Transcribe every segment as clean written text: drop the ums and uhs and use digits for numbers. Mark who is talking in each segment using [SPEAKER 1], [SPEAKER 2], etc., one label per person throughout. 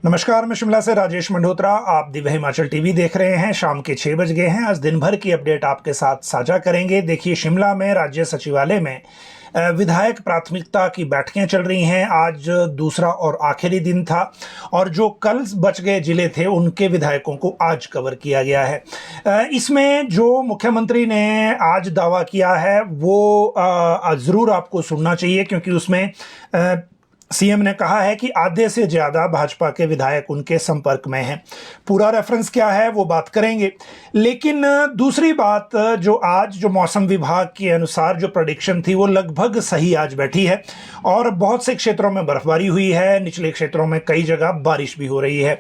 [SPEAKER 1] नमस्कार, मैं शिमला से राजेश मंडोत्रा। आप दिव्य हिमाचल टीवी देख रहे हैं। शाम के 6 बज गए हैं। आज दिन भर की अपडेट आपके साथ साझा करेंगे। देखिए, शिमला में राज्य सचिवालय में विधायक प्राथमिकता की बैठकें चल रही हैं। आज दूसरा और आखिरी दिन था और जो कल बच गए जिले थे उनके विधायकों को आज कवर किया गया है। इसमें जो मुख्यमंत्री ने आज दावा किया है वो ज़रूर आपको सुनना चाहिए, क्योंकि उसमें सीएम ने कहा है कि आधे से ज्यादा भाजपा के विधायक उनके संपर्क में हैं। पूरा रेफरेंस क्या है वो बात करेंगे, लेकिन दूसरी बात जो मौसम विभाग के अनुसार जो प्रेडिक्शन थी वो लगभग सही आज बैठी है और बहुत से क्षेत्रों में बर्फबारी हुई है, निचले क्षेत्रों में कई जगह बारिश भी हो रही है।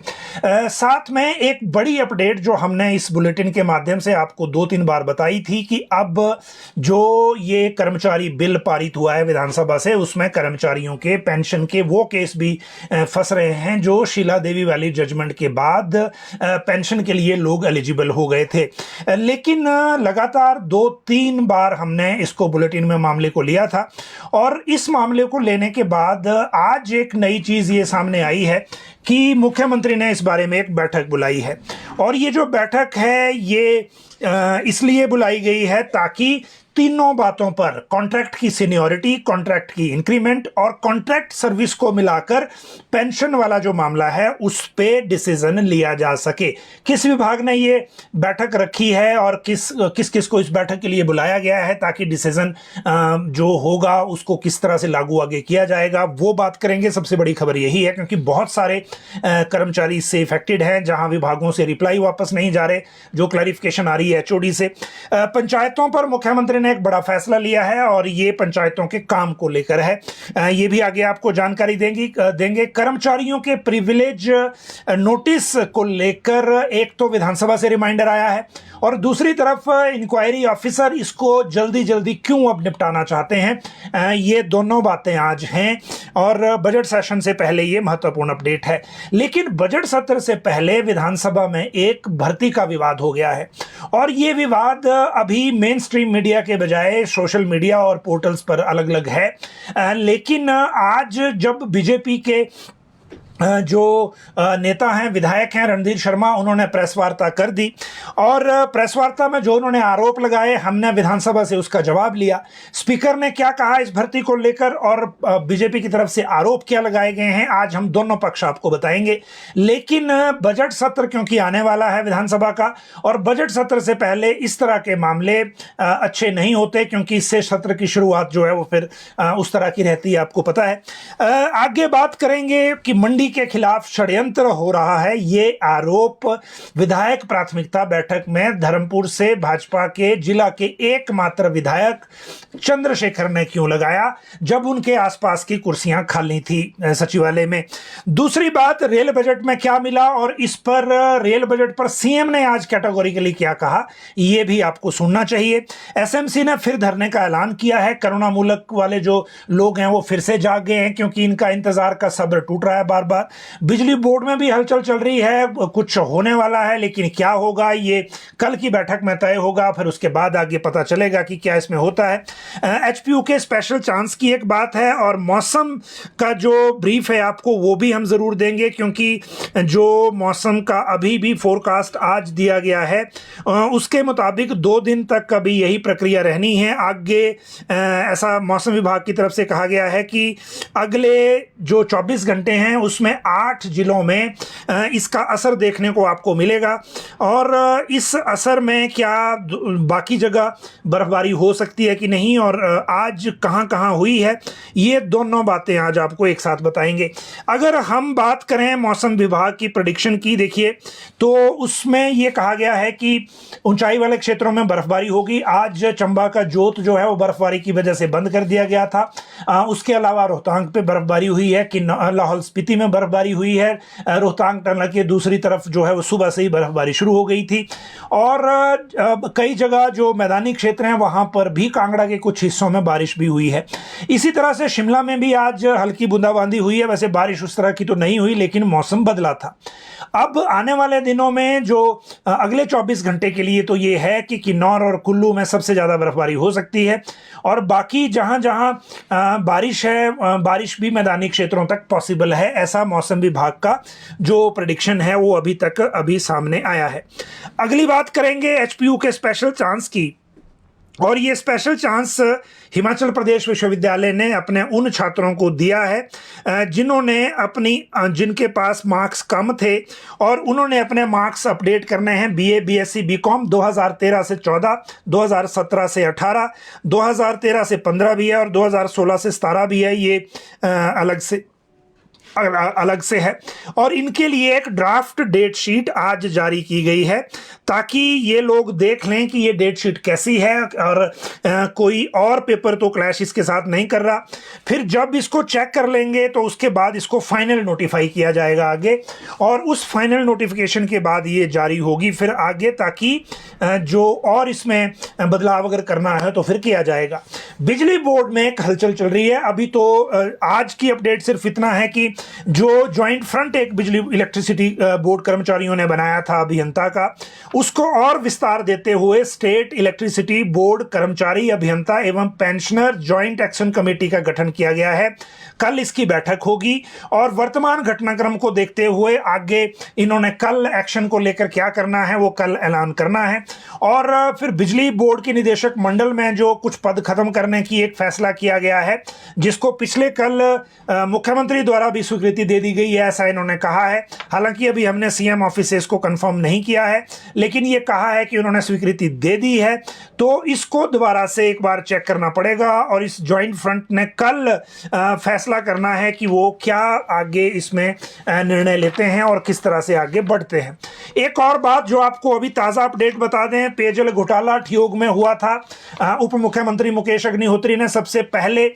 [SPEAKER 1] साथ में एक बड़ी अपडेट जो हमने इस बुलेटिन के माध्यम से आपको 2-3 बार बताई थी कि अब जो ये कर्मचारी बिल पारित हुआ है विधानसभा से, उसमें कर्मचारियों के पेंशन के वो केस भी फंस रहे हैं जो शीला देवी वाली जजमेंट के बाद पेंशन के लिए लोग एलिजिबल हो गए थे। लेकिन लगातार 2-3 बार हमने इसको बुलेटिन में मामले को लिया था और इस मामले को लेने के बाद आज एक नई चीज ये सामने आई है कि मुख्यमंत्री ने इस बारे में एक बैठक बुलाई है। और ये जो बैठक है ये इसलिए बुलाई गई है ताकि तीनों बातों पर, कॉन्ट्रैक्ट की सीनियरिटी, कॉन्ट्रैक्ट की इंक्रीमेंट और कॉन्ट्रैक्ट सर्विस को मिलाकर पेंशन वाला जो मामला है उस पे डिसीजन लिया जा सके। किस विभाग ने ये बैठक रखी है और किस को इस बैठक के लिए बुलाया गया है ताकि डिसीजन जो होगा उसको किस तरह से लागू आगे किया जाएगा वो बात करेंगे। सबसे बड़ी खबर यही है क्योंकि बहुत सारे कर्मचारी इससे इफेक्टेड हैं, जहां विभागों से रिप्लाई वापस नहीं जा रहे, जो क्लैरिफिकेशन आ रही है एचओडी से। पंचायतों पर मुख्यमंत्री ने एक बड़ा फैसला लिया है और ये पंचायतों के काम को लेकर है। ये भी आगे आपको जानकारी देंगे। कर्मचारियों के प्रिविलेज नोटिस को लेकर एक तो विधानसभा से रिमाइंडर आया है और दूसरी तरफ इंक्वायरी ऑफिसर इसको जल्दी क्यों अब निपटाना चाहते हैं। ये दोनों बातें आज हैं और बजट सेशन से पहले ये महत्वपूर्ण अपडेट है। लेकिन बजट सत्र से पहले विधानसभा में एक भर्ती का विवाद हो गया है और ये विवाद अभी मेन स्ट्रीम मीडिया के बजाय सोशल मीडिया और पोर्टल्स पर अलग अलग है। लेकिन आज जब बीजेपी के जो नेता हैं, विधायक हैं रणधीर शर्मा, उन्होंने प्रेस वार्ता कर दी और प्रेस वार्ता में जो उन्होंने आरोप लगाए हमने विधानसभा से उसका जवाब लिया। स्पीकर ने क्या कहा इस भर्ती को लेकर और बीजेपी की तरफ से आरोप क्या लगाए गए हैं, आज हम दोनों पक्ष आपको बताएंगे। लेकिन बजट सत्र क्योंकि आने वाला है विधानसभा का और बजट सत्र से पहले इस तरह के मामले अच्छे नहीं होते, क्योंकि इससे सत्र की शुरुआत जो है वो फिर उस तरह की रहती है, आपको पता है। आगे बात करेंगे कि मंडी के खिलाफ षड्यंत्र हो रहा है। ये आरोप विधायक प्राथमिकता बैठक में धर्मपुर से भाजपा के जिला के एकमात्र विधायक चंद्रशेखर ने क्यों लगाया जब उनके आसपास की कुर्सियां खाली थी सचिवालय में। दूसरी बात, रेल बजट में क्या मिला और इस पर रेल बजट पर सीएम ने आज कैटेगोरिकली क्या कहा, ये भी आपको सुनना चाहिए। एसएमसी ने फिर धरने का ऐलान किया है। करुणामूलक वाले जो लोग हैं वो फिर से जाग गए हैं क्योंकि इनका इंतजार का सब्र टूट रहा है बार बार। बिजली बोर्ड में भी हलचल चल रही है, कुछ होने वाला है, लेकिन क्या होगा ये कल की बैठक में तय होगा, फिर उसके बाद आगे पता चलेगा कि क्या इसमें होता है। एचपीयू के स्पेशल चांस की एक बात है और मौसम का जो ब्रीफ है आपको वो भी हम जरूर देंगे, क्योंकि जो मौसम का अभी भी फोरकास्ट आज दिया गया है उसके मुताबिक 2 दिन तक अभी यही प्रक्रिया रहनी है। आगे ऐसा मौसम विभाग की तरफ से कहा गया है कि अगले जो 24 घंटे हैं उसमें 8 जिलों में इसका असर देखने को आपको मिलेगा और इस असर में क्या बाकी जगह बर्फबारी हो सकती है कि नहीं और आज कहां हुई है, ये दोनों बातें आज आपको एक साथ बताएंगे। अगर हम बात करें मौसम विभाग की प्रेडिक्शन की, देखिए तो उसमें यह कहा गया है कि ऊंचाई वाले क्षेत्रों में बर्फबारी होगी। आज चंबा का जोत जो है वो बर्फबारी की वजह से बंद कर दिया गया था। उसके अलावा रोहतांग पे बर्फबारी हुई है, कि लाहौल स्पीति में बर्फबारी हुई है। रोहतांग टनल के दूसरी तरफ जो है वो सुबह से ही बर्फबारी शुरू हो गई थी और कई जगह जो मैदानी क्षेत्र हैं वहां पर भी, कांगड़ा के कुछ हिस्सों में बारिश भी हुई है। इसी तरह से शिमला में भी आज हल्की बूंदाबांदी हुई है। वैसे बारिश उस तरह की तो नहीं हुई लेकिन मौसम बदला था। अब आने वाले दिनों में जो अगले 24 घंटे के लिए तो ये है कि किन्नौर और कुल्लू में सबसे ज़्यादा बर्फबारी हो सकती है, और बाकी जहां जहां बारिश है, बारिश भी मैदानी क्षेत्रों तक पॉसिबल है, ऐसा मौसम विभाग का जो प्रेडिक्शन है वो अभी सामने आया है। अगली बात करेंगे एचपीयू के स्पेशल चांस की, और ये स्पेशल चांस हिमाचल प्रदेश विश्वविद्यालय ने अपने उन छात्रों को दिया है जिनके पास मार्क्स कम थे और उन्होंने अपने मार्क्स अपडेट करने हैं बीए, बीएससी, बीकॉम 2013 से 14, 2017 से 18, 2013 से 15 भी है और 2016 से 17 भी है। ये अलग से है, और इनके लिए एक ड्राफ्ट डेट शीट आज जारी की गई है ताकि ये लोग देख लें कि ये डेट शीट कैसी है और कोई और पेपर तो क्लैश इसके साथ नहीं कर रहा। फिर जब इसको चेक कर लेंगे तो उसके बाद इसको फाइनल नोटिफाई किया जाएगा आगे, और उस फाइनल नोटिफिकेशन के बाद ये जारी होगी फिर आगे, ताकि जो और इसमें बदलाव अगर करना है तो फिर किया जाएगा। बिजली बोर्ड में एक हलचल चल रही है। अभी तो आज की अपडेट सिर्फ इतना है कि जो ज्वाइंट फ्रंट एक बिजली इलेक्ट्रिसिटी बोर्ड कर्मचारियों ने बनाया था अभियंता का, उसको और विस्तार देते हुए स्टेट इलेक्ट्रिसिटी बोर्ड कर्मचारी अभियंता एवं पेंशनर ज्वाइंट एक्शन कमेटी का गठन किया गया है। कल इसकी बैठक होगी और वर्तमान घटनाक्रम को देखते हुए आगे इन्होंने कल एक्शन को लेकर क्या करना है वो कल ऐलान करना है। और फिर बिजली बोर्ड के निदेशक मंडल में जो कुछ पद खत्म करने की एक फैसला किया गया है, जिसको पिछले कल मुख्यमंत्री द्वारा भी स्वीकृति दे दी गई है, ऐसा इन्होंने कहा है। हालांकि अभी हमने सीएम ऑफिस से इसको कंफर्म नहीं किया है, लेकिन ये कहा है कि उन्होंने स्वीकृति दे दी है, तो इसको दोबारा से एक बार चेक करना पड़ेगा। और इस ज्वाइंट फ्रंट ने कल फैसला करना है कि वो क्या आगे इसमें निर्णय लेते हैं और किस तरह से आगे बढ़ते हैं। एक और बात जो आपको अभी ताज़ा अपडेट बता दें, पेयजल घोटाला ठियोग में हुआ था। उप मुख्यमंत्री मुकेश अग्निहोत्री ने सबसे पहले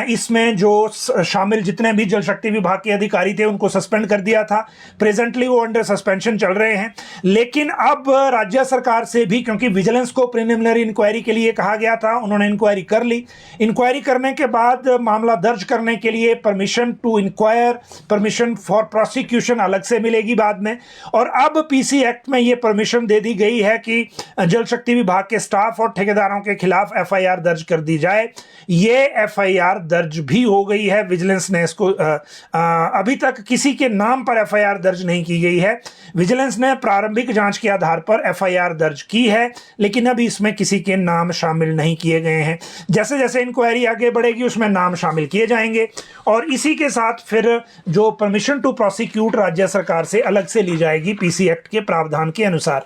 [SPEAKER 1] इसमें जो शामिल जितने भी जल शक्ति विभाग के अधिकारी थे उनको सस्पेंड कर दिया था। प्रेजेंटली वो अंडर सस्पेंशन चल रहे हैं, लेकिन अब राज्य सरकार से भी, क्योंकि विजिलेंस को प्रिलिमिनरी इंक्वायरी के लिए कहा गया था, उन्होंने इंक्वायरी कर ली। इंक्वायरी करने के बाद मामला दर्ज करने के लिए permission to inquire, permission for prosecution अलग से मिलेगी बाद में, और अब पीसी एक्ट में ये परमिशन दे दी गई है कि जल शक्ति विभाग के स्टाफ और ठेकेदारों के खिलाफ एफआईआर दर्ज कर दी जाए। ये एफआईआर दर्ज भी हो गई है। विजिलेंस ने इसको अभी तक किसी के नाम पर एफआईआर दर्ज नहीं की गई है। विजिलेंस ने प्रारंभिक जांच के आधार पर एफआईआर दर्ज की है, लेकिन अभी इसमें किसी के नाम शामिल नहीं किए गए हैं। जैसे जैसे इंक्वायरी आगे बढ़ेगी उसमें नाम शामिल किए जाएंगे, और इसी के साथ फिर जो परमिशन टू प्रोसिक्यूट राज्य सरकार से अलग से ली जाएगी पीसी एक्ट के प्रावधान के अनुसार।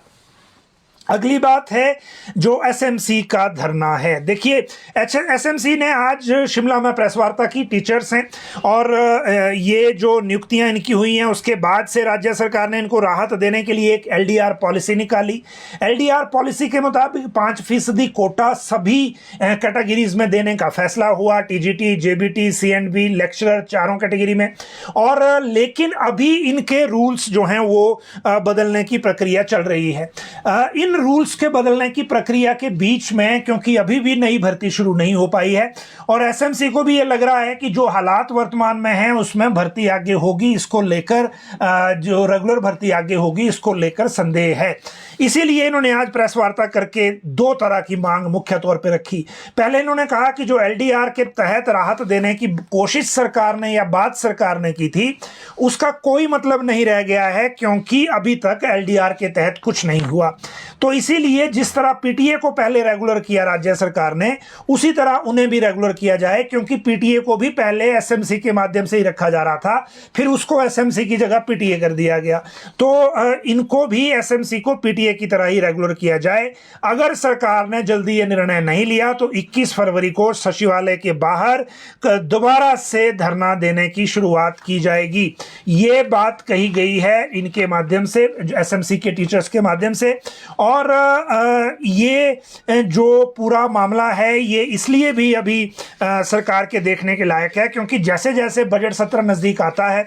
[SPEAKER 1] अगली बात है जो एसएमसी का धरना है। देखिए, एसएमसी ने आज शिमला में प्रेस वार्ता की, टीचर्स हैं, और ये जो नियुक्तियां इनकी हुई हैं उसके बाद से राज्य सरकार ने इनको राहत देने के लिए एक एलडीआर पॉलिसी निकाली। एलडीआर पॉलिसी के मुताबिक 5% कोटा सभी कैटेगरीज में देने का फैसला हुआ, टीजीटी, जेबीटी, सीएंडबी, लेक्चरर, चारों कैटेगरी में। और लेकिन अभी इनके रूल्स जो हैं वो बदलने की प्रक्रिया चल रही है। इन रूल्स के बदलने की प्रक्रिया के बीच में, क्योंकि अभी भी नई भर्ती शुरू नहीं हो पाई है और एसएमसी को भी ये लग रहा है कि जो हालात वर्तमान में हैं उसमें भर्ती आगे होगी, इसको लेकर जो रेगुलर भर्ती आगे होगी इसको लेकर संदेह है। इसीलिए इन्होंने आज प्रेस वार्ता करके दो तरह की मांग मुख्य तौर पर रखी। पहले इन्होंने कहा कि जो एलडीआर के तहत राहत देने की कोशिश सरकार ने या बात सरकार ने की थी उसका कोई मतलब नहीं रह गया है, क्योंकि अभी तक एलडीआर के तहत कुछ नहीं हुआ। तो इसीलिए जिस तरह पीटीए को पहले रेगुलर किया राज्य सरकार ने, उसी तरह उन्हें भी रेगुलर किया जाए, क्योंकि पीटीए को भी पहले एसएमसी के माध्यम से ही रखा जा रहा था, फिर उसको एसएमसी की जगह पीटीए कर दिया गया। तो इनको भी एसएमसी को पीटीए की तरह ही रेगुलर किया जाए। अगर सरकार ने जल्दी ये निर्णय नहीं लिया तो 21 फरवरी को सचिवालय के बाहर दोबारा से धरना देने की शुरुआत की जाएगी। ये बात कही गई है इनके माध्यम से, एसएमसी के टीचर्स के माध्यम से। और और ये जो पूरा मामला है ये इसलिए भी अभी सरकार के देखने के लायक है क्योंकि जैसे जैसे बजट सत्र नज़दीक आता है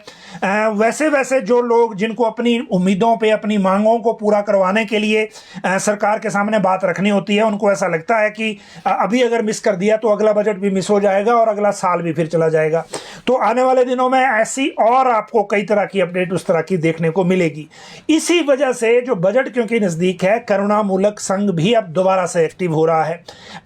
[SPEAKER 1] वैसे वैसे जो लोग जिनको अपनी उम्मीदों पे अपनी मांगों को पूरा करवाने के लिए सरकार के सामने बात रखनी होती है, उनको ऐसा लगता है कि अभी अगर मिस कर दिया तो अगला बजट भी मिस हो जाएगा और अगला साल भी फिर चला जाएगा। तो आने वाले दिनों में ऐसी और आपको कई तरह की अपडेट उस तरह की देखने को मिलेगी। इसी वजह से जो बजट क्योंकि नज़दीक है, करुणामूलक संघ भी अब दोबारा से एक्टिव हो रहा है।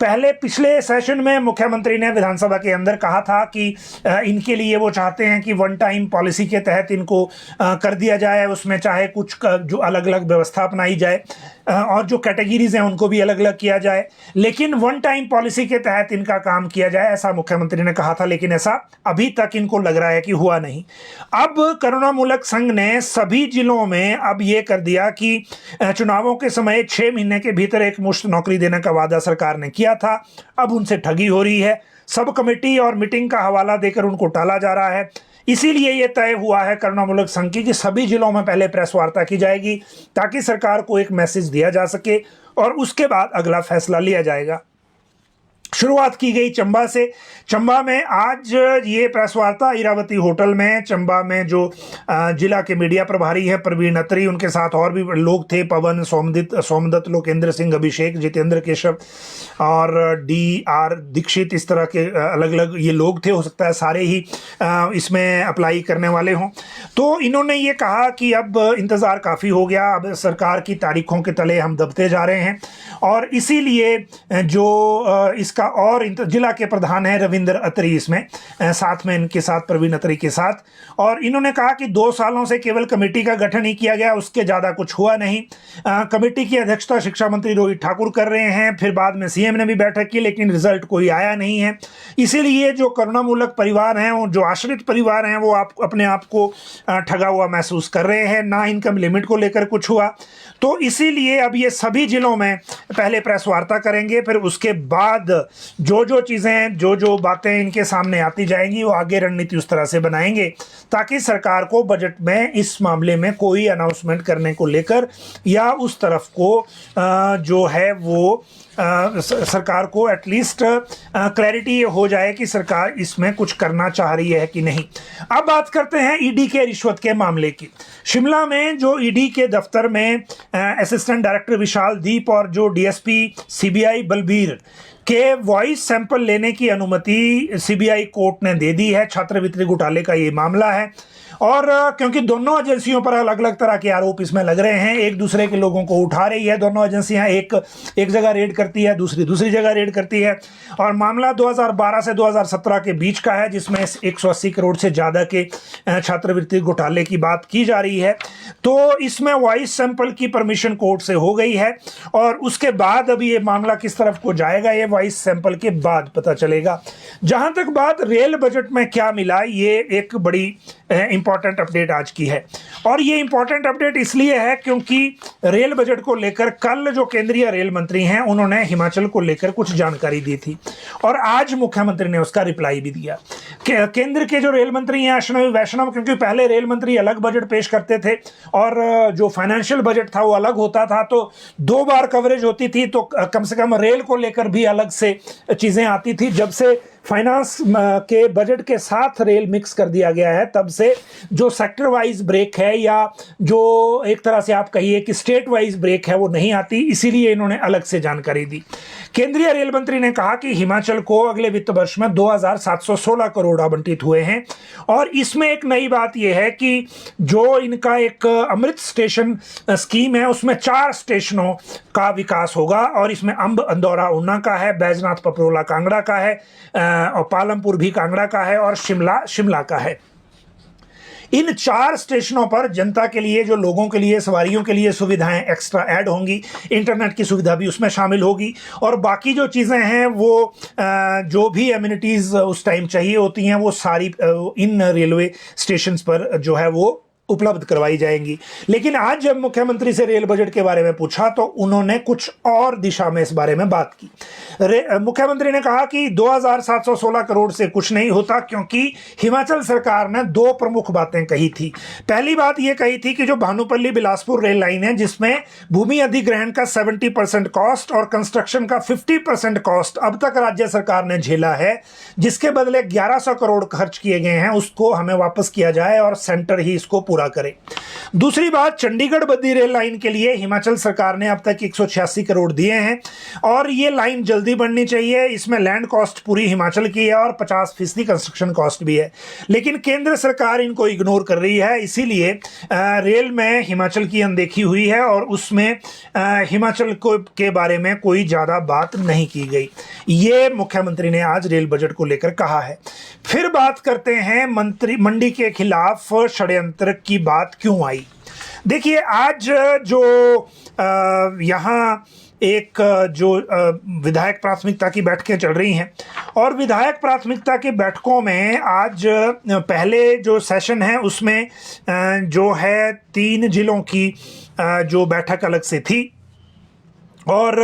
[SPEAKER 1] पहले पिछले सेशन में मुख्यमंत्री ने विधानसभा के अंदर कहा था कि इनके लिए वो चाहते हैं कि वन टाइम पॉलिसी के तहत इनको कर दिया जाए, उसमें चाहे कुछ जो अलग अलग व्यवस्था अपनाई जाए और जो कैटेगरीज हैं उनको भी अलग अलग किया जाए, लेकिन वन टाइम पॉलिसी के तहत इनका काम किया जाए, ऐसा मुख्यमंत्री ने कहा था। लेकिन ऐसा अभी तक इनको लग रहा है कि हुआ नहीं। अब करुणामूलक संघ ने सभी जिलों में अब ये कर दिया कि चुनावों के समय 6 महीने के भीतर एक मुश्त नौकरी देने का वादा सरकार ने किया था, अब उनसे ठगी हो रही है। सब कमेटी और मीटिंग का हवाला देकर उनको टाला जा रहा है। इसीलिए ये तय हुआ है करुणामूलक संघ की कि सभी जिलों में पहले प्रेस वार्ता की जाएगी ताकि सरकार को एक मैसेज दिया जा सके और उसके बाद अगला फैसला लिया जाएगा। शुरुआत की गई चंबा से। चंबा में आज ये प्रेस वार्ता इरावती होटल में, चंबा में जो जिला के मीडिया प्रभारी हैं प्रवीण अत्री, उनके साथ और भी लोग थे, पवन, सोमदत्त, लोकेंद्र सिंह, अभिषेक, जितेंद्र केशव और DR दीक्षित, इस तरह के अलग अलग ये लोग थे। हो सकता है सारे ही इसमें अप्लाई करने वाले हों। तो इन्होंने ये कहा कि अब इंतज़ार काफ़ी हो गया, अब सरकार की तारीखों के तले हम दबते जा रहे हैं और इसीलिए जो इसका और जिला के प्रधान है रविंद्र अत्री, इसमें साथ में इनके साथ प्रवीण अत्री के साथ, और इन्होंने कहा कि 2 सालों से केवल कमेटी का गठन ही किया गया, उसके ज़्यादा कुछ हुआ नहीं। कमेटी की अध्यक्षता शिक्षा मंत्री रोहित ठाकुर कर रहे हैं, फिर बाद में CM ने भी बैठक की, लेकिन रिजल्ट कोई आया नहीं है। इसीलिए जो करुणामूलक परिवार हैं, जो आश्रित परिवार हैं, वो अपने आप को ठगा हुआ महसूस कर रहे हैं। ना इनकम लिमिट को लेकर कुछ हुआ, तो इसीलिए अब ये सभी जिलों में पहले प्रेस वार्ता करेंगे, फिर उसके बाद जो चीज़ें जो बातें इनके सामने आती जाएंगी वो आगे रणनीति उस तरह से बनाएंगे ताकि सरकार को बजट में इस मामले में कोई अनाउंसमेंट करने को लेकर या उस तरफ को जो है वो सरकार को एटलीस्ट क्लैरिटी हो जाए कि सरकार इसमें कुछ करना चाह रही है कि नहीं। अब बात करते हैं ईडी के रिश्वत के मामले की। शिमला में जो ईडी के दफ्तर में असिस्टेंट डायरेक्टर विशाल दीप और जो DSP CBI बलबीर के वॉइस सैंपल लेने की अनुमति CBI कोर्ट ने दे दी है। छात्रवृत्ति घोटाले का ये मामला है और क्योंकि दोनों एजेंसियों पर अलग अलग तरह के आरोप इसमें लग रहे हैं, एक दूसरे के लोगों को उठा रही है। दोनों एजेंसियां एक जगह रेड करती है, दूसरी जगह रेड करती है और मामला 2012 से 2017 के बीच का है, जिसमें 180 करोड़ से ज़्यादा के छात्रवृत्ति घोटाले की बात की जा रही है। तो इसमें वॉइस सैंपल की परमिशन कोर्ट से हो गई है और उसके बाद अभी ये मामला किस तरफ को जाएगा ये वॉइस सैंपल के बाद पता चलेगा। जहां तक बात रेल बजट में क्या मिला, ये एक बड़ी इंपॉर्टेंट अपडेट आज की है और ये इंपॉर्टेंट अपडेट इसलिए है क्योंकि रेल बजट को लेकर कल जो केंद्रीय रेल मंत्री हैं उन्होंने हिमाचल को लेकर कुछ जानकारी दी थी और आज मुख्यमंत्री ने उसका रिप्लाई भी दिया। केंद्र के जो रेल मंत्री हैं अश्विनी वैष्णव, क्योंकि पहले रेल मंत्री अलग बजट पेश करते थे और जो फाइनेंशियल बजट था वो अलग होता था, तो 2 बार कवरेज होती थी, तो कम से कम रेल को लेकर भी अलग से चीज़ें आती थी। जब से फाइनेंस के बजट के साथ रेल मिक्स कर दिया गया है तब से जो सेक्टर वाइज ब्रेक है या जो एक तरह से आप कहिए कि स्टेट वाइज ब्रेक है वो नहीं आती, इसीलिए इन्होंने अलग से जानकारी दी। केंद्रीय रेल मंत्री ने कहा कि हिमाचल को अगले वित्त वर्ष में 2716 करोड़ आवंटित हुए हैं और इसमें एक नई बात यह है कि जो इनका एक अमृत स्टेशन स्कीम है उसमें 4 स्टेशनों का विकास होगा और इसमें अंब अंदौरा ऊना का है, बैजनाथ पपरोला कांगड़ा का है और पालमपुर भी कांगड़ा का है और शिमला का है। इन 4 स्टेशनों पर जनता के लिए, जो लोगों के लिए, सवारियों के लिए सुविधाएं एक्स्ट्रा ऐड होंगी, इंटरनेट की सुविधा भी उसमें शामिल होगी और बाकी जो चीज़ें हैं वो जो भी एमिनिटीज़ उस टाइम चाहिए होती हैं वो सारी इन रेलवे स्टेशंस पर जो है वो उपलब्ध करवाई जाएंगी। लेकिन आज जब मुख्यमंत्री से रेल बजट के बारे में पूछा तो उन्होंने कुछ और दिशा में इस बारे में बात की। मुख्यमंत्री ने कहा कि 2716 करोड़ से कुछ नहीं होता, क्योंकि हिमाचल सरकार ने दो प्रमुख बातें कही थी। पहली बात यह कही थी कि जो भानुपल्ली बिलासपुर रेल लाइन है, जिसमें भूमि अधिग्रहण का 70% कॉस्ट और कंस्ट्रक्शन का 50% कॉस्ट अब तक राज्य सरकार ने झेला है, जिसके बदले 1100 करोड़ खर्च किए गए हैं, उसको हमें वापस किया जाए और सेंटर ही इसको पूरा करे। दूसरी बात, चंडीगढ़ बद्दी रेल लाइन के लिए हिमाचल सरकार ने अब तक 186 करोड़ दिए हैं और ये लाइन जल्दी बननी चाहिए। इसमें लैंड कॉस्ट पूरी हिमाचल की है और 50% कंस्ट्रक्शन कॉस्ट भी है, लेकिन केंद्र सरकार इनको इग्नोर कर रही है। इसीलिए रेल में हिमाचल की अनदेखी हुई है और उसमें हिमाचल के बारे में कोई ज़्यादा बात नहीं की गई। ये मुख्यमंत्री ने आज रेल बजट को लेकर कहा है। फिर बात करते हैं मंडी के खिलाफ षड्यंत्र की बात क्यों आई। देखिए, आज जो यहाँ एक जो विधायक प्राथमिकता की बैठकें चल रही हैं और विधायक प्राथमिकता की बैठकों में आज पहले जो सेशन है उसमें जो है 3 जिलों की जो बैठक अलग से थी और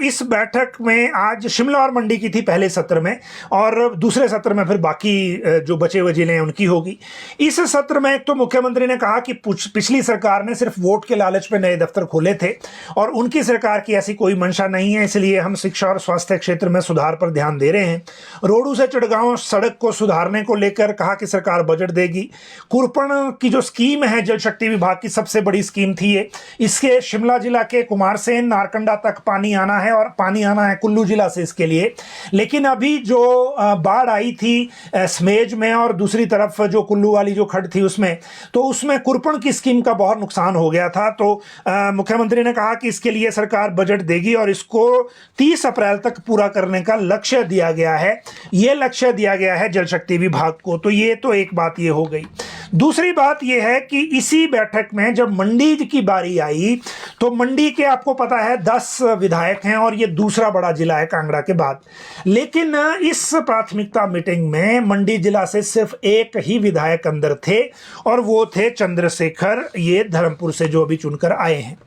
[SPEAKER 1] इस बैठक में आज शिमला और मंडी की थी पहले सत्र में, और दूसरे सत्र में फिर बाकी जो बचे हुए जिले हैं उनकी होगी। इस सत्र में एक तो मुख्यमंत्री ने कहा कि पिछली सरकार ने सिर्फ वोट के लालच में नए दफ्तर खोले थे और उनकी सरकार की ऐसी कोई मंशा नहीं है, इसलिए हम शिक्षा और स्वास्थ्य क्षेत्र में सुधार पर ध्यान दे रहे हैं। रोडू से चिड़गांव सड़क को सुधारने को लेकर कहा कि सरकार बजट देगी। कुरपण की जो स्कीम है जल शक्ति विभाग की, सबसे बड़ी स्कीम थी ये। इसके शिमला जिला के कुमारसेन नारकंडा तक पानी आना है और पानी आना है कुल्लू जिला से इसके लिए। लेकिन अभी जो बाढ़ आई थी समेज में और दूसरी तरफ जो कुल्लू वाली जो खड्ड थी उसमें, तो उसमें कुरपण की स्कीम का बहुत नुकसान हो गया था। तो मुख्यमंत्री ने कहा कि इसके लिए सरकार बजट देगी और इसको 30 अप्रैल तक पूरा करने का लक्ष्य दिया गया है। ये लक्ष्य दिया गया है जल शक्ति विभाग को। तो ये तो एक बात ये हो गई। दूसरी बात यह है कि इसी बैठक में जब मंडी की बारी आई तो मंडी के आपको पता है 10 विधायक हैं और ये दूसरा बड़ा जिला है कांगड़ा के बाद। लेकिन इस प्राथमिकता मीटिंग में मंडी जिला से सिर्फ एक ही विधायक अंदर थे और वो थे चंद्रशेखर, ये धर्मपुर से जो अभी चुनकर आए हैं।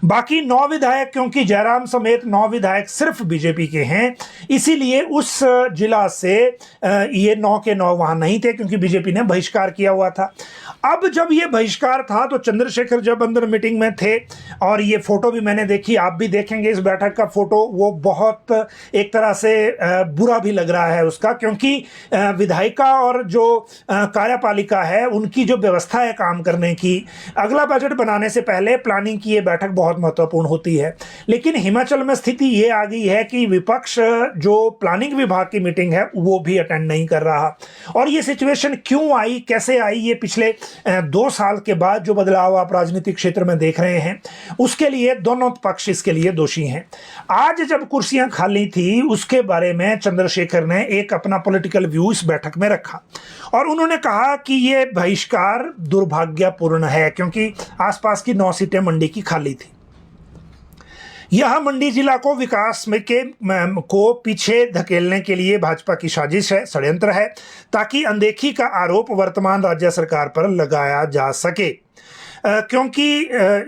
[SPEAKER 1] बाकी 9 विधायक, क्योंकि जयराम समेत 9 विधायक सिर्फ बीजेपी के हैं, इसीलिए उस जिला से ये 9 के 9 वहां नहीं थे, क्योंकि बीजेपी ने बहिष्कार किया हुआ था। अब जब ये बहिष्कार था तो चंद्रशेखर जब अंदर मीटिंग में थे, और ये फोटो भी मैंने देखी, आप भी देखेंगे इस बैठक का फोटो, वो बहुत एक तरह से बुरा भी लग रहा है उसका, क्योंकि विधायिका और जो कार्यपालिका है उनकी जो व्यवस्था है काम करने की, अगला बजट बनाने से पहले प्लानिंग की ये बैठक बहुत महत्वपूर्ण होती है। लेकिन हिमाचल में स्थिति ये आ गई है कि विपक्ष जो प्लानिंग विभाग की मीटिंग है वो भी अटेंड नहीं कर रहा। और ये सिचुएशन क्यों आई, कैसे आई, ये पिछले 2 साल के बाद जो बदलाव आप राजनीतिक क्षेत्र में देख रहे हैं, उसके लिए दोनों पक्ष इसके लिए दोषी हैं। आज जब कुर्सियां खाली थी उसके बारे में चंद्रशेखर ने एक अपना पॉलिटिकल व्यू इस बैठक में रखा और उन्होंने कहा कि ये बहिष्कार दुर्भाग्यपूर्ण है, क्योंकि आसपास की 9 सीटें मंडी की खाली थी। यह मंडी जिला को विकास में को पीछे धकेलने के लिए भाजपा की साजिश है, षड्यंत्र है, ताकि अनदेखी का आरोप वर्तमान राज्य सरकार पर लगाया जा सके। क्योंकि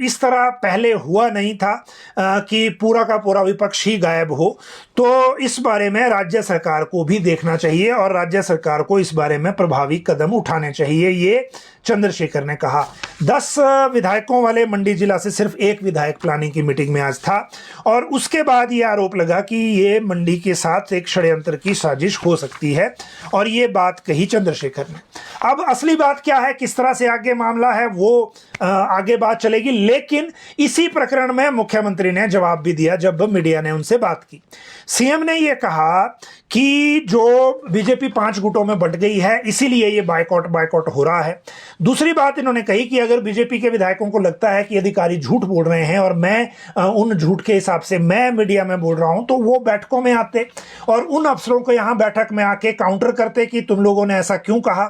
[SPEAKER 1] इस तरह पहले हुआ नहीं था कि पूरा का पूरा विपक्ष ही गायब हो। तो इस बारे में राज्य सरकार को भी देखना चाहिए और राज्य सरकार को इस बारे में प्रभावी कदम उठाने चाहिए, ये चंद्रशेखर ने कहा। 10 विधायकों वाले मंडी जिला से सिर्फ एक विधायक प्लानिंग की मीटिंग में आज था और उसके बाद ये आरोप लगा कि ये मंडी के साथ एक षड्यंत्र की साजिश हो सकती है, और ये बात कही चंद्रशेखर ने। अब असली बात क्या है, किस तरह से आगे मामला है, वो आगे बात चलेगी। लेकिन इसी प्रकरण में मुख्यमंत्री ने जवाब भी दिया जब मीडिया ने उनसे बात की। सीएम ने यह कहा कि जो बीजेपी 5 गुटों में बंट गई है, इसीलिए ये बायकॉट हो रहा है। दूसरी बात इन्होंने कही कि अगर बीजेपी के विधायकों को लगता है कि अधिकारी झूठ बोल रहे हैं और मैं उन झूठ के हिसाब से मैं मीडिया में बोल रहा हूं, तो वो बैठकों में आते और उन अफसरों को यहां बैठक में आके काउंटर करते कि तुम लोगों ने ऐसा क्यों कहा।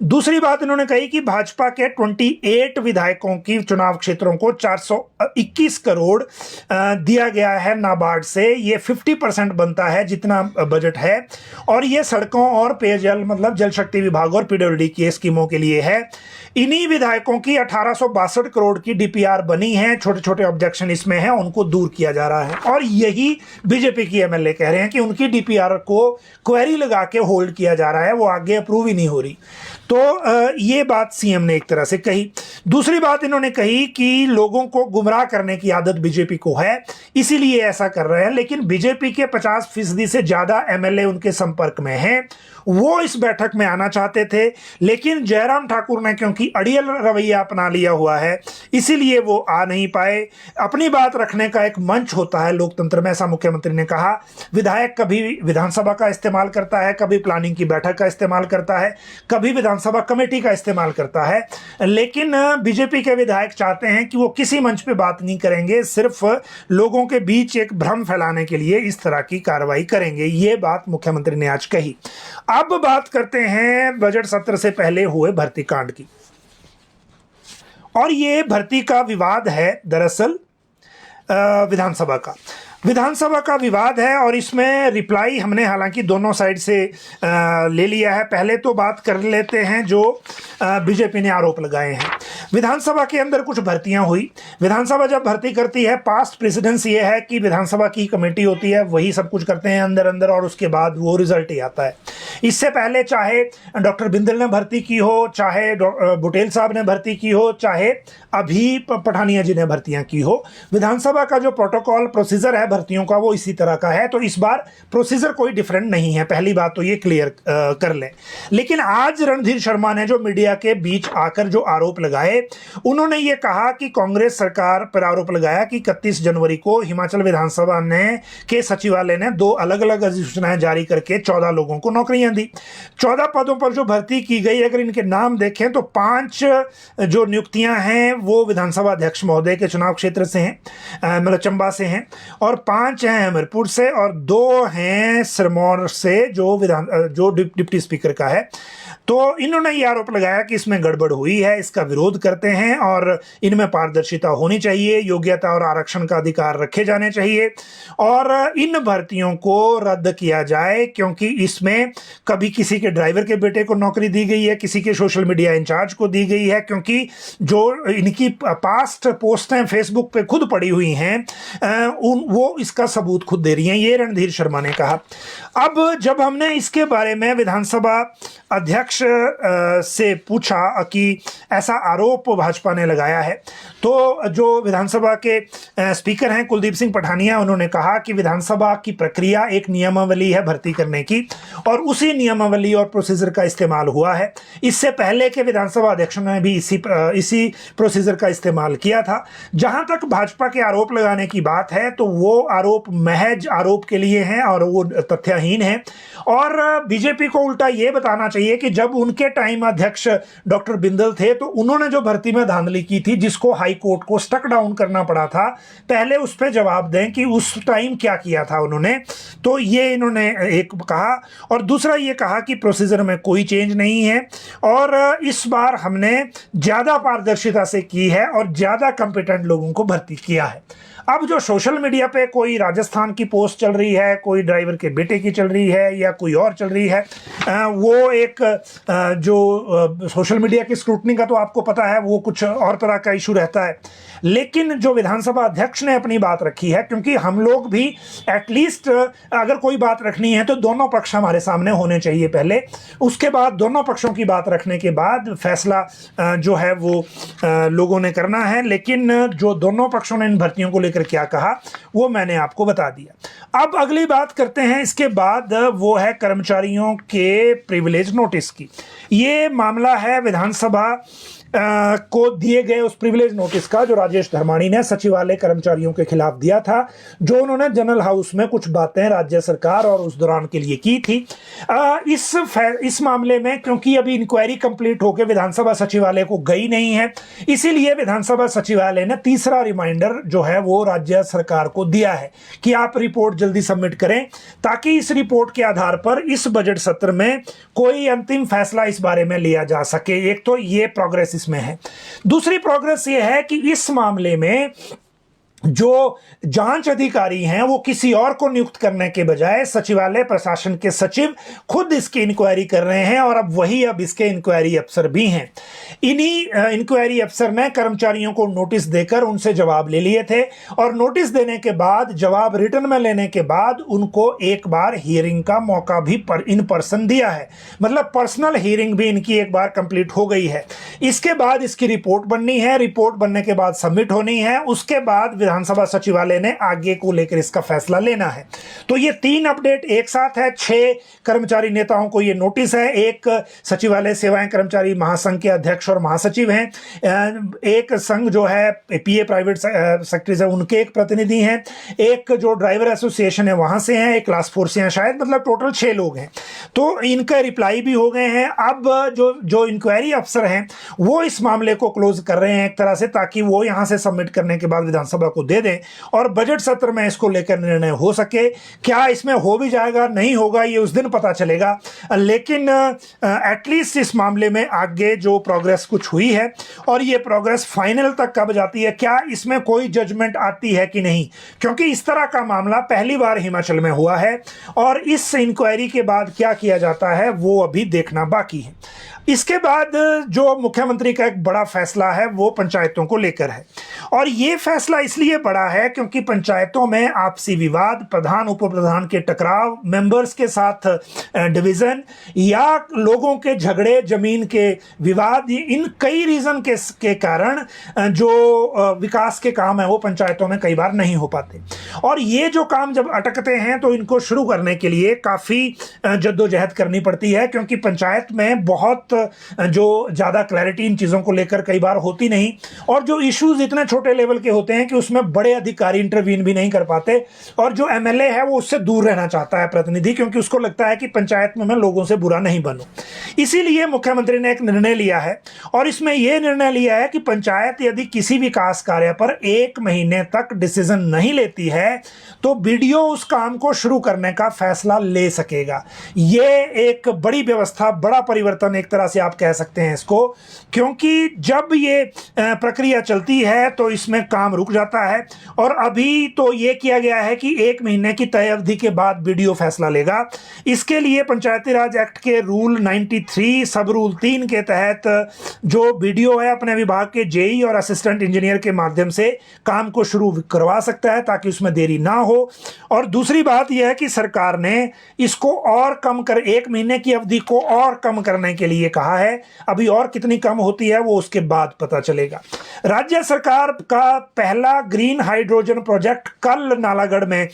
[SPEAKER 1] दूसरी बात इन्होंने कही कि भाजपा के 28 विधायकों की चुनाव क्षेत्रों को 421 करोड़ दिया गया है नाबार्ड से, ये 50% बनता है जितना बजट है, और ये सड़कों और पेयजल मतलब जल शक्ति विभाग और पीडब्ल्यूडी की स्कीमों के लिए है। इन्हीं विधायकों की 1862 करोड़ की डीपीआर बनी है, छोटे छोटे ऑब्जेक्शन इसमें हैं, उनको दूर किया जा रहा है। और यही बीजेपी की एमएलए कह रहे हैं कि उनकी डीपीआर को क्वेरी लगा के होल्ड किया जा रहा है, वो आगे अप्रूव ही नहीं हो रही। तो ये बात सीएम ने एक तरह से कही। दूसरी बात इन्होंने कही कि लोगों को गुमराह करने की आदत बीजेपी को है, इसीलिए ऐसा कर रहे हैं। लेकिन बीजेपी के 50% से ज्यादा एमएलए उनके संपर्क में हैं, वो इस बैठक में आना चाहते थे, लेकिन जयराम ठाकुर ने क्योंकि अड़ियल रवैया अपना लिया हुआ है, इसीलिए वो आ नहीं पाए। अपनी बात रखने का एक मंच होता है लोकतंत्र में, ऐसा मुख्यमंत्री ने कहा। विधायक कभी विधानसभा का इस्तेमाल करता है, कभी प्लानिंग की बैठक का इस्तेमाल करता है, कभी विधानसभा कमेटी का इस्तेमाल करता है, लेकिन बीजेपी के विधायक चाहते हैं कि वो किसी मंच पे बात नहीं करेंगे, सिर्फ लोगों के बीच एक भ्रम फैलाने के लिए इस तरह की कार्रवाई करेंगे। ये बात मुख्यमंत्री ने आज कही। अब बात करते हैं बजट सत्र से पहले हुए भर्ती कांड की। और ये भर्ती का विवाद है दरअसल विधानसभा का विवाद है, और इसमें रिप्लाई हमने हालांकि दोनों साइड से ले लिया है। पहले तो बात कर लेते हैं जो बीजेपी ने आरोप लगाए हैं। विधानसभा के अंदर कुछ भर्तियां हुई। विधानसभा जब भर्ती करती है, पास्ट प्रेसिडेंस ये है कि विधानसभा की कमेटी होती है, वही सब कुछ करते हैं अंदर अंदर, और उसके बाद वो रिजल्ट ही आता है। इससे पहले चाहे डॉक्टर बिंदल ने भर्ती की हो, चाहे बुटेल साहब ने भर्ती की हो, चाहे अभी पठानिया जी ने भर्तियां की हो, विधानसभा का जो प्रोटोकॉल प्रोसीजर है भर्तियों का वो इसी तरह का है। तो इस बार प्रोसीजर कोई डिफरेंट नहीं है, पहली बात तो ये क्लियर कर लें। लेकिन आज रणधीर शर्मा ने जो मीडिया के बीच आकर जो आरोप लगाए, उन्होंने ये कहा कि कांग्रेस सरकार पर आरोप लगाया कि 31 जनवरी को हिमाचल विधानसभा के सचिवालय ने 2 अलग अलग अधिसूचनाएं जारी करके 14 लोगों को नौकरियां दी। 14 पदों पर जो भर्ती की गई, अगर इनके नाम देखें तो 5 जो नियुक्तियां हैं वो विधानसभा अध्यक्ष महोदय के चुनाव क्षेत्र से हैं, मतलब चंबा से हैं, और 5 हैं हमीरपुर से, और 2 हैं सिरमौर से जो डिप्टी स्पीकर का है। तो इन्होंने ये आरोप लगाया कि इसमें गड़बड़ हुई है, इसका विरोध करते हैं और इनमें पारदर्शिता होनी चाहिए, योग्यता और आरक्षण का अधिकार रखे जाने चाहिए, और इन भर्तियों को रद्द किया जाए, क्योंकि इसमें कभी किसी के ड्राइवर के बेटे को नौकरी दी गई है, किसी के सोशल मीडिया इंचार्ज को दी गई है, क्योंकि जो इनकी पास्ट पोस्टें फेसबुक पे खुद पड़ी हुई हैं, वो इसका सबूत खुद दे रही हैं, ये रणधीर शर्मा ने कहा। अब जब हमने इसके बारे में विधानसभा अध्यक्ष से पूछा कि ऐसा आरोप भाजपा ने लगाया है, तो जो विधानसभा के स्पीकर हैं कुलदीप सिंह पठानिया, उन्होंने कहा कि विधानसभा की प्रक्रिया एक नियमावली है भर्ती करने की, और उसी नियमावली और प्रोसीजर का इस्तेमाल हुआ है। इससे पहले के विधानसभा अध्यक्षों ने भी इसी प्रोसीजर का इस्तेमाल किया था। जहां तक भाजपा के आरोप लगाने की बात है, तो वो आरोप महज आरोप के लिए हैं और वो तथ्यहीन है, और बीजेपी को उल्टा ये बताना चाहिए कि जब उनके टाइम अध्यक्ष डॉक्टर बिंदल थे, तो उन्होंने जो भर्ती में धांधली की थी, जिसको हाई कोर्ट को स्टक डाउन करना पड़ा था, पहले उस पर जवाब दें कि उस टाइम क्या किया था उन्होंने। तो ये इन्होंने एक कहा, और दूसरा ये कहा कि प्रोसीजर में कोई चेंज नहीं है, और इस बार हमने ज्यादा पारदर्शिता से की है और ज्यादा कंपिटेंट लोगों को भर्ती किया है। अब जो सोशल मीडिया पे कोई राजस्थान की पोस्ट चल रही है, कोई ड्राइवर के बेटे की चल रही है, या कोई और चल रही है, वो एक जो सोशल मीडिया की स्क्रूटनी का तो आपको पता है, वो कुछ और तरह का इशू रहता है। लेकिन जो विधानसभा अध्यक्ष ने अपनी बात रखी है, क्योंकि हम लोग भी एटलीस्ट अगर कोई बात रखनी है तो दोनों पक्ष हमारे सामने होने चाहिए पहले, उसके बाद दोनों पक्षों की बात रखने के बाद फैसला जो है वो लोगों ने करना है। लेकिन जो दोनों पक्षों ने इन भर्तियों को लेकर क्या कहा, वो मैंने आपको बता दिया। अब अगली बात करते हैं इसके बाद, वो है कर्मचारियों के प्रिविलेज नोटिस की। ये मामला है विधानसभा को दिए गए उस प्रिविलेज नोटिस का, जो राजेश धर्माणी ने सचिवालय कर्मचारियों के खिलाफ दिया था, जो उन्होंने जनरल हाउस में कुछ बातें राज्य सरकार और उस दौरान के लिए की थी। इस मामले में क्योंकि अभी इंक्वायरी कंप्लीट होकर विधानसभा सचिवालय को गई नहीं है, इसीलिए विधानसभा सचिवालय ने तीसरा रिमाइंडर जो है वो राज्य सरकार को दिया है कि आप रिपोर्ट जल्दी सबमिट करें, ताकि इस रिपोर्ट के आधार पर इस बजट सत्र में कोई अंतिम फैसला इस बारे में लिया जा सके। एक तो ये प्रोग्रेस इसमें है। दूसरी प्रोग्रेस ये है कि इस मामले में जो जांच अधिकारी हैं वो किसी और को नियुक्त करने के बजाय सचिवालय प्रशासन के सचिव खुद इसकी इंक्वायरी कर रहे हैं, और अब इसके इंक्वायरी अफसर भी हैं। इन्हीं इंक्वायरी अफसर ने कर्मचारियों को नोटिस देकर उनसे जवाब ले लिए थे, और नोटिस देने के बाद, जवाब रिटर्न में लेने के बाद, उनको एक बार हियरिंग का मौका भी इन पर्सन दिया है। मतलब पर्सनल हियरिंग भी इनकी एक बार कंप्लीट हो गई है। इसके बाद इसकी रिपोर्ट बननी है, रिपोर्ट बनने के बाद सबमिट होनी है, उसके बाद विधानसभा सचिवालय ने आगे को लेकर इसका फैसला लेना है। तो ये 3 अपडेट एक साथ है। 6 कर्मचारी नेताओं को ये नोटिस है। एक सचिवालय सेवाएं कर्मचारी महासंघ के अध्यक्ष और महासचिव हैं, एक संघ जो है पीए प्राइवेट सेक्टर्स है उनके एक प्रतिनिधि हैं, एक जो ड्राइवर एसोसिएशन है वहां से हैं, एक क्लास 4 से हैं शायद, मतलब टोटल 6 लोग हैं। तो इनका रिप्लाई भी हो गए हैं। अब जो इंक्वायरी अफसर हैं वो इस मामले को क्लोज कर रहे हैं एक तरह से, ताकि वो यहां से सबमिट करने के बाद विधानसभा को दे दें और बजट सत्र में इसको लेकर निर्णय हो सके। क्या इसमें हो भी जाएगा नहीं होगा ये उस दिन पता चलेगा, लेकिन एटलीस्ट इस मामले में आगे जो प्रोग्रेस कुछ हुई है, और ये प्रोग्रेस फाइनल तक कब जाती है, क्या इसमें कोई जजमेंट आती है कि नहीं, क्योंकि इस तरह का मामला पहली बार हिमाचल में हुआ है, और इस इंक्वायरी के बाद क्या किया जाता है वो अभी देखना बाकी है। इसके बाद जो मुख्यमंत्री का एक बड़ा फैसला है वो पंचायतों को लेकर है, और ये फैसला इसलिए बड़ा है क्योंकि पंचायतों में आपसी विवाद, प्रधान उप प्रधान के टकराव, मेंबर्स के साथ डिवीजन या लोगों के झगड़े, जमीन के विवाद, इन कई रीजन के कारण जो विकास के काम है वो पंचायतों में कई बार नहीं हो पाते। और ये जो काम जब अटकते हैं तो इनको शुरू करने के लिए काफ़ी जद्दोजहद करनी पड़ती है, क्योंकि पंचायत में बहुत जो ज़्यादा क्लैरिटी इन चीज़ों को लेकर कई बार होती नहीं, और जो इश्यूज इतने छोटे लेवल के होते हैं कि उसमें बड़े अधिकारी इंटरवीन भी नहीं कर पाते, और जो एमएलए है वो उससे दूर रहना चाहता है प्रतिनिधि, क्योंकि उसको लगता है कि पंचायत में मैं लोगों से बुरा नहीं बनूं। इसीलिए मुख्यमंत्री ने एक निर्णय लिया है, और इसमें यह निर्णय लिया है कि पंचायत यदि किसी विकास कार्य पर 1 महीने तक डिसीजन नहीं लेती है तो बीडीओ उस काम को शुरू करने का फैसला ले सकेगा। यह एक बड़ी व्यवस्था, बड़ा परिवर्तन एक तरह से आप कह सकते हैं इसको, क्योंकि जब ये प्रक्रिया चलती है तो इसमें काम रुक जाता है, और अभी तो ये किया गया है कि 1 महीने की तय अवधि के बाद बीडीओ फैसला लेगा। इसके लिए पंचायती राज एक्ट के रूल 93 सब रूल 3 के तहत जो बीडीओ है अपने विभाग के जेई और असिस्टेंट इंजीनियर के माध्यम से काम को शुरू करवा सकता है, ताकि उसमें देरी ना हो। और दूसरी बात यह है कि सरकार ने इसको और कम कर 1 महीने की अवधि को और कम करने के लिए कहा है। अभी और कितनी कम होती है वो उसके बाद पता चलेगा। राज्य सरकार का पहला ग्रीन हाइड्रोजन प्रोजेक्ट कल नालागढ़ में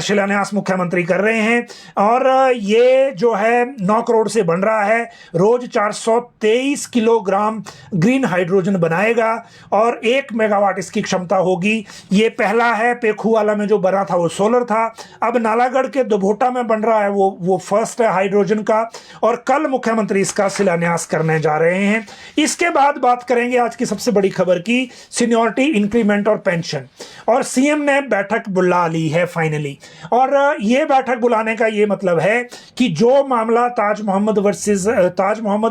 [SPEAKER 1] शिलान्यास मुख्यमंत्री कर रहे हैं, और ये जो है 9 करोड़ से बन रहा है, रोज 423 किलोग्राम ग्रीन हाइड्रोजन बनाएगा और 1 मेगावाट इसकी क्षमता होगी। ये पहला है, पेखूवाला में जो बना था वो सोलर था, अब नालागढ़ के दुभोटा में बन रहा है वो फर्स्ट है हाइड्रोजन का, और कल मुख्यमंत्री इसका शिलान्यास करने जा रहे हैं। इसके बाद बात करेंगे आज की सबसे बड़ी खबर की, सीनियरिटी, इंक्रीमेंट और पेंशन। और सीएम ने बैठक बुला ली है फाइनली, और ये बैठक बुलाने का ये मतलब है कि जो मामला ताज मोहम्मद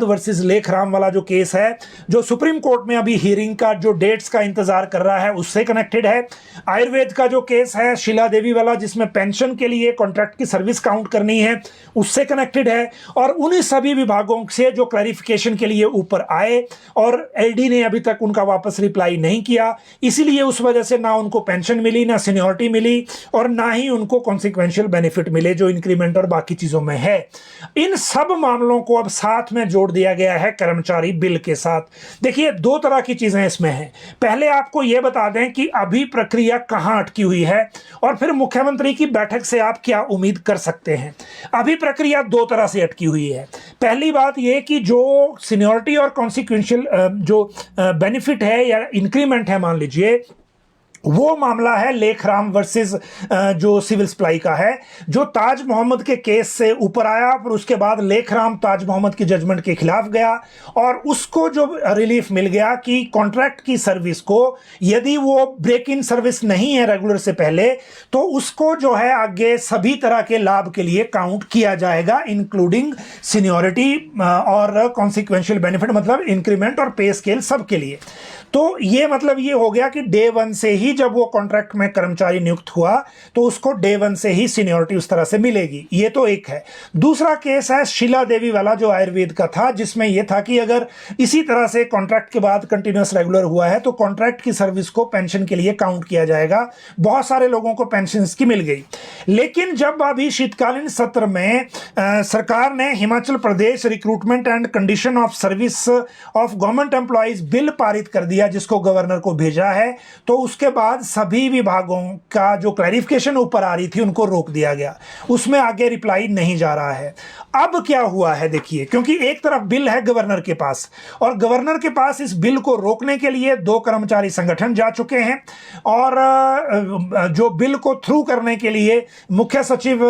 [SPEAKER 1] वर्सेस लेखराम वाला जो केस है, जो सुप्रीम कोर्ट में अभी हियरिंग का जो डेट्स का इंतजार कर रहा है, उससे कनेक्टेड है। आयुर्वेद का जो केस है शीला देवी वाला, जिसमें पेंशन के लिए कॉन्ट्रैक्ट की सर्विस काउंट करनी है, उससे कनेक्टेड है। और उन्हीं सभी विभागों से जो क्लैरिफिकेशन के लिए ऊपर आए, और एलडी ने अभी तक उनका वापस रिप्लाई नहीं किया, इसीलिए उस वजह से ना उनको पेंशन मिली, ना सीनियरिटी मिली, और ना ही उनको कॉन्सिक्वेंशियल बेनिफिट मिले जो इंक्रीमेंट और बाकी चीजों में है। इन सब मामलों को अब साथ में जोड़ दिया गया है कर्मचारी बिल के साथ। देखिए 2 तरह की चीजें इसमें हैं। पहले आपको यह बता दें कि अभी प्रक्रिया कहां अटकी हुई है, और फिर मुख्यमंत्री की बैठक से आप क्या उम्मीद कर सकते हैं। अभी प्रक्रिया 2 तरह से अटकी हुई है। पहली बात यह कि जो सीनियरिटी और कॉन्सिक्वेंशियल जो बेनिफिट है या इंक्रीमेंट है, मान लीजिए, वो मामला है लेखराम वर्सेस जो सिविल सप्लाई का है, जो ताज मोहम्मद के केस से ऊपर आया, पर उसके बाद लेखराम ताज मोहम्मद की जजमेंट के खिलाफ गया, और उसको जो रिलीफ मिल गया कि कॉन्ट्रैक्ट की सर्विस को यदि वो ब्रेक इन सर्विस नहीं है रेगुलर से पहले, तो उसको जो है आगे सभी तरह के लाभ के लिए काउंट किया जाएगा, इंक्लूडिंग सीनियरिटी और कॉन्सिक्वेंशियल बेनिफिट, मतलब इंक्रीमेंट और पे स्केल, सब के लिए। तो ये मतलब ये हो गया कि डे वन से ही जब वो कॉन्ट्रैक्ट में कर्मचारी नियुक्त हुआ तो उसको डे वन से ही सीनियरिटी उस तरह से मिलेगी। ये तो एक है। दूसरा केस है शीला देवी वाला जो आयुर्वेद का था, जिसमें यह था कि अगर इसी तरह से कॉन्ट्रैक्ट के बाद कंटिन्यूअस रेगुलर हुआ है तो कॉन्ट्रैक्ट की सर्विस को पेंशन के लिए काउंट किया जाएगा। बहुत सारे लोगों को पेंशन की मिल गई। लेकिन जब अभी शीतकालीन सत्र में सरकार ने Himachal Pradesh recruitment and condition of service of government employees bill पारित कर दिया, जिसको गवर्नर को भेजा है, तो उसके बाद सभी विभागों का जो क्लैरिफिकेशन ऊपर आ रही थी उनको रोक दिया गया। उसमें आगे रिप्लाई नहीं जा रहा है। अब क्या हुआ है देखिए, क्योंकि एक तरफ बिल है गवर्नर के पास और गवर्नर के पास इस बिल को रोकने के लिए 2 कर्मचारी संगठन जा चुके हैं और जो बिल को थ्रू करने के लिए मुख्य सचिव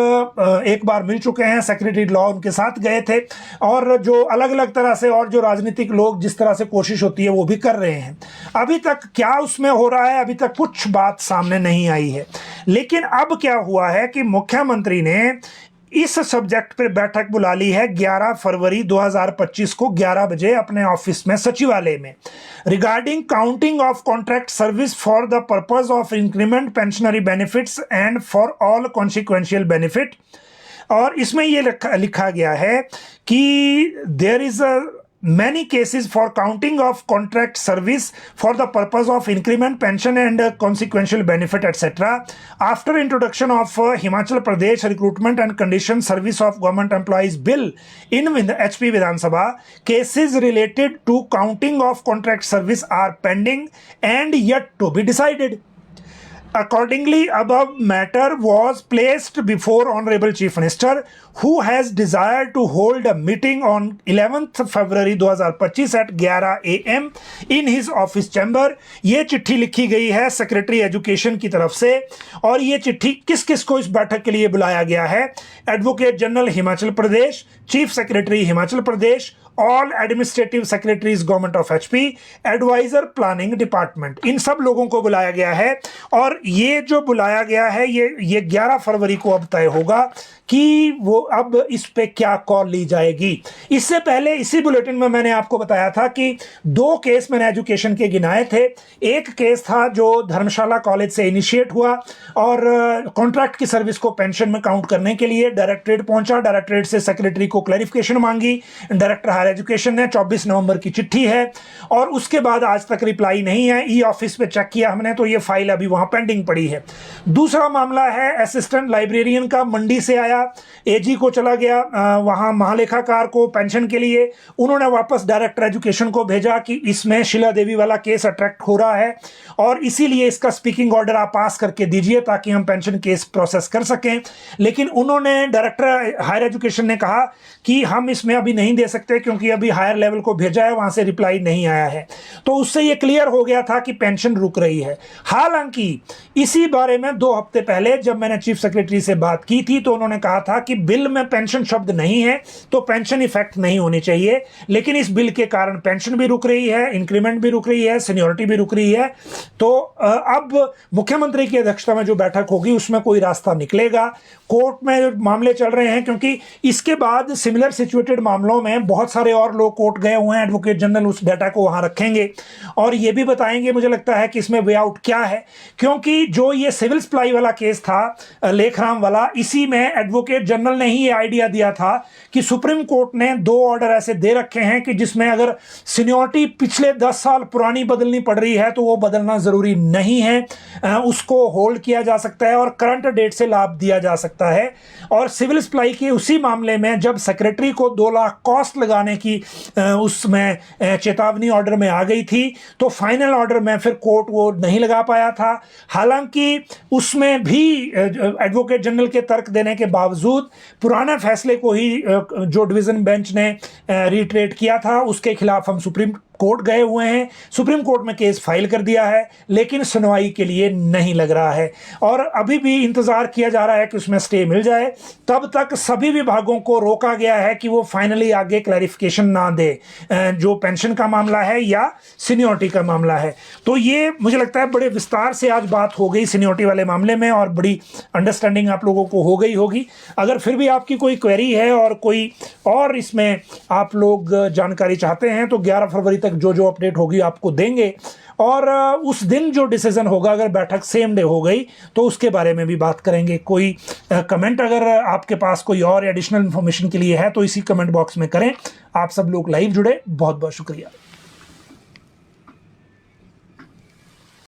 [SPEAKER 1] एक बार मिल चुके हैं, सेक्रेटरी लॉ उनके साथ गए थे और जो अलग अलग तरह से और जो राजनीतिक लोग जिस तरह से कोशिश होती है वो भी कर रहे हैं। अभी तक क्या उसमें हो रहा है, अभी तक कुछ बात सामने नहीं आई है। लेकिन अब क्या हुआ है कि मुख्यमंत्री ने इस सब्जेक्ट पर बैठक बुला ली है 11 फरवरी 2025 को 11 बजे अपने ऑफिस में, सचिवालय में, regarding counting of contract service for the purpose of increment pensionary benefits and for all consequential benefit. और इसमें ये लिखा गया है कि there is a many cases for counting of contract service for the purpose of increment, pension and consequential benefit etc. After introduction of Himachal Pradesh Recruitment and Condition Service of Government Employees Bill in HP Vidhan Sabha, cases related to counting of contract service are pending and yet to be decided. Accordingly, above matter was placed before Honorable Chief Minister, who has desired to hold a meeting on 11th February 2025 at 11 AM in his office chamber। ये चिट्ठी लिखी गई है secretary education की तरफ से और ये चिट्ठी किस किस को इस बैठक के लिए बुलाया गया है? Advocate general Himachal Pradesh, chief secretary Himachal Pradesh, all administrative secretaries government of HP, adviser planning department, इन सब लोगों को बुलाया गया है। और ये जो बुलाया गया है ये 11 फरवरी को अब तय होगा कि वो अब इस पे क्या कॉल ली जाएगी। इससे पहले इसी बुलेटिन में मैंने आपको बताया था कि 2 केस मैंने एजुकेशन के गिनाए थे। एक केस था जो धर्मशाला कॉलेज से इनिशिएट हुआ और कॉन्ट्रैक्ट की सर्विस को पेंशन में काउंट करने के लिए डायरेक्टरेट पहुंचा, डायरेक्टरेट से सेक्रेटरी को क्लैरिफिकेशन मांगी, डायरेक्टर हायर एजुकेशन ने 24 नवंबर की चिट्ठी है और उसके बाद आज तक रिप्लाई नहीं है। ई ऑफिस पे चेक किया हमने तो ये फाइल अभी वहां पेंडिंग पड़ी है। दूसरा मामला है असिस्टेंट लाइब्रेरियन का, मंडी से आया, एजी को चला गया वहां महालेखाकार को पेंशन के लिए, उन्होंने वापस डायरेक्टर एजुकेशन को भेजा कि इसमें शीला देवी वाला केस अट्रैक्ट हो रहा है और इसीलिए इसका स्पीकिंग ऑर्डर आप पास करके दीजिए ताकि हम पेंशन केस प्रोसेस कर सकें। लेकिन उन्होंने, डायरेक्टर हायर एजुकेशन ने कहा कि हम इसमें अभी नहीं दे सकते क्योंकि अभी हायर लेवल को भेजा है, वहां से रिप्लाई नहीं आया है। तो उससे यह क्लियर हो गया था कि पेंशन रुक रही है। हालांकि इसी बारे में 2 हफ्ते पहले जब मैंने चीफ सेक्रेटरी से बात की थी तो उन्होंने कहा था कि बिल में पेंशन शब्द नहीं है तो पेंशन इफेक्ट नहीं होनी चाहिए, लेकिन इस बिल के कारण पेंशन भी रुक रही है, इंक्रीमेंट भी रुक रही है, सीनियरिटी भी रुक रही है। तो अब मुख्यमंत्री की अध्यक्षता में जो बैठक होगी उसमें कोई रास्ता निकलेगा। कोर्ट में मामले चल रहे हैं क्योंकि इसके बाद सिमिलर सिचुएटेड मामलों में बहुत सारे और लोग कोर्ट गए हुए हैं। एडवोकेट जनरल उस डाटा को वहां रखेंगे और ये भी बताएंगे, मुझे लगता है कि इसमें वे आउट क्या है, क्योंकि जो ये सिविल सप्लाई वाला केस था लेखराम वाला, इसी में एडवोकेट जनरल ने ही ये आइडिया दिया था कि सुप्रीम कोर्ट ने 2 ऑर्डर ऐसे दे रखे हैं कि जिसमें अगर सीनियरिटी पिछले 10 साल पुरानी बदलनी पड़ रही है तो वो बदलना जरूरी नहीं है, उसको होल्ड किया जा सकता है और करंट डेट से लाभ दिया जा सकता है। और सिविल सप्लाई के उसी मामले में जब सेक्रेटरी को 2 लाख कॉस्ट लगाने की उसमें चेतावनी ऑर्डर में आ गई थी तो फाइनल ऑर्डर में फिर कोर्ट वो नहीं लगा पाया था। हालांकि उसमें भी एडवोकेट जनरल के तर्क देने के बावजूद पुराने फैसले को ही जो डिवीजन बेंच ने रिट्रेट किया था उसके खिलाफ हम सुप्रीम कोर्ट गए हुए हैं। सुप्रीम कोर्ट में केस फाइल कर दिया है लेकिन सुनवाई के लिए नहीं लग रहा है और अभी भी इंतजार किया जा रहा है कि उसमें स्टे मिल जाए। तब तक सभी विभागों को रोका गया है कि वो फाइनली आगे क्लैरिफिकेशन ना दे, जो पेंशन का मामला है या सीनियरिटी का मामला है। तो ये मुझे लगता है बड़े विस्तार से आज बात हो गई सीनियरिटी वाले मामले में और बड़ी अंडरस्टैंडिंग आप लोगों को हो गई होगी। अगर फिर भी आपकी कोई क्वेरी है और कोई और इसमें आप लोग जानकारी चाहते हैं तो 11 फरवरी तक तक जो जो अपडेट होगी आपको देंगे। और उस दिन जो डिसीजन होगा, अगर बैठक सेम डे हो गई तो उसके बारे में भी बात करेंगे। कोई कमेंट अगर आपके पास कोई और एडिशनल इन्फॉर्मेशन के लिए है तो इसी कमेंट बॉक्स में करें। आप सब लोग लाइव जुड़े, बहुत बहुत शुक्रिया।